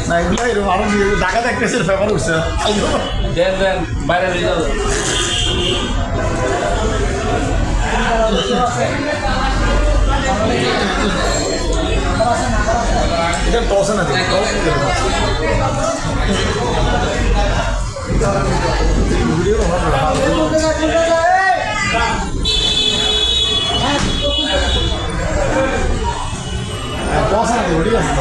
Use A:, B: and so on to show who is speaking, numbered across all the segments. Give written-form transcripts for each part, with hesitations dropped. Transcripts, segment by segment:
A: না এগুলো এরকম আরো ঢাকা দেখতেছে ফেভার উঠছে
B: দেন দেন বাইরে নিয়ে যাও
A: এটা টসে না ভিডিও টসে না ভিডিও আছে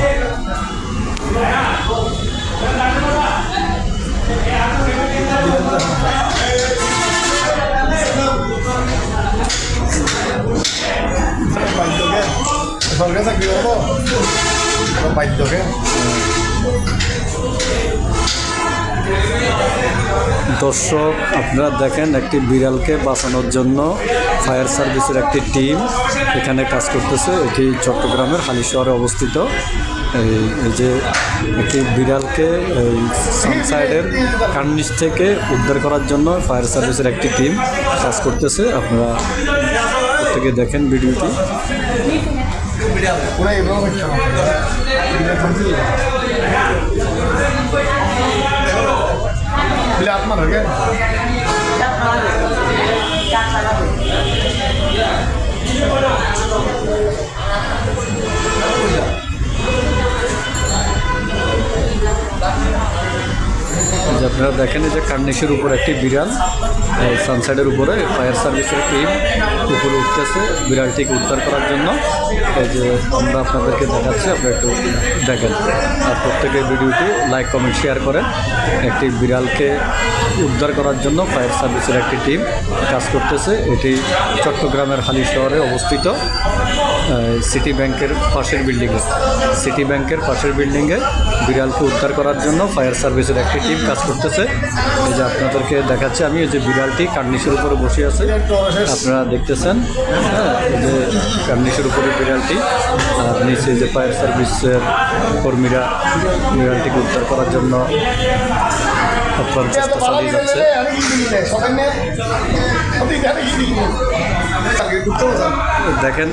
A: সরকার চাকরি করবো বাধ্যকে
C: দর্শক আপনারা দেখেন একটি বিড়ালকে বাঁচানোর জন্য ফায়ার সার্ভিসের একটি টিম এখানে কাজ করতেছে। এটি চট্টগ্রামের হালিশহরে অবস্থিত। এই যে একটি বিড়ালকে এই সানসাইডের কার্নিশ থেকে উদ্ধার করার জন্য ফায়ার সার্ভিসের একটি টিম কাজ করতেছে। আপনারা প্রত্যেকে দেখেন ভিডিওটি।
A: আত্মা থাকে
C: যে আপনারা দেখেন যে কার্নিশের উপর একটি বিড়াল সানসাইডের উপরে ফায়ার সার্ভিসের টিম উপরে উঠতেছে বিড়ালটিকে উদ্ধার করার জন্য। এই যে আমরা আপনাদেরকে দেখাচ্ছি, আপনারা একটু দেখেন আর প্রত্যেকের ভিডিওটি লাইক কমেন্ট শেয়ার করেন। একটি বিড়ালকে উদ্ধার করার জন্য ফায়ার সার্ভিসের একটি টিম কাজ করতেছে। এটি চট্টগ্রামের হালিশহরে অবস্থিত সিটি ব্যাংকের পাশের বিল্ডিংয়ে। সিটি ব্যাংকের পাশের বিল্ডিংয়ে বিড়ালকে উদ্ধার করার জন্য ফায়ার সার্ভিসের একটি টিম কাজ করতেছে। এই যে আপনাদেরকে দেখাচ্ছি আমি, এই যে বিড়ালটি কার্নিশের উপরে বসে আছে আপনারা দেখতেছেন। হ্যাঁ, এই যে কার্নিশের উপরে বিড়ালটি আর নিচে যে ফায়ার সার্ভিসের কর্মীরা বিড়ালটিকে উদ্ধার করার জন্য আপনার চেষ্টা চালিয়ে যাচ্ছে। দেখেন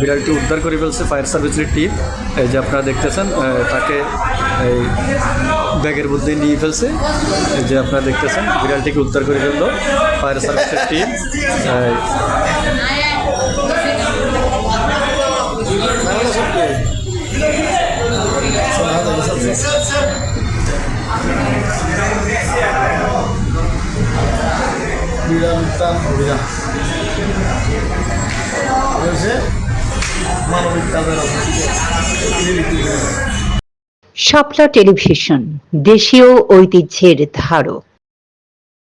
C: বিড়ালটি উদ্ধার করে ফেলছে ফায়ার সার্ভিসের টিম। এই যে আপনারা দেখতেছেন তাকে এই ব্যাগের মধ্যে নিয়ে ফেলছে। এই যে আপনারা দেখতেছেন বিড়ালটিকে উদ্ধার করে ফেললো ফায়ার সার্ভিসের টিম।
D: শাপলা টেলিভিশন, দেশীয় ঐতিহ্যের ধারক।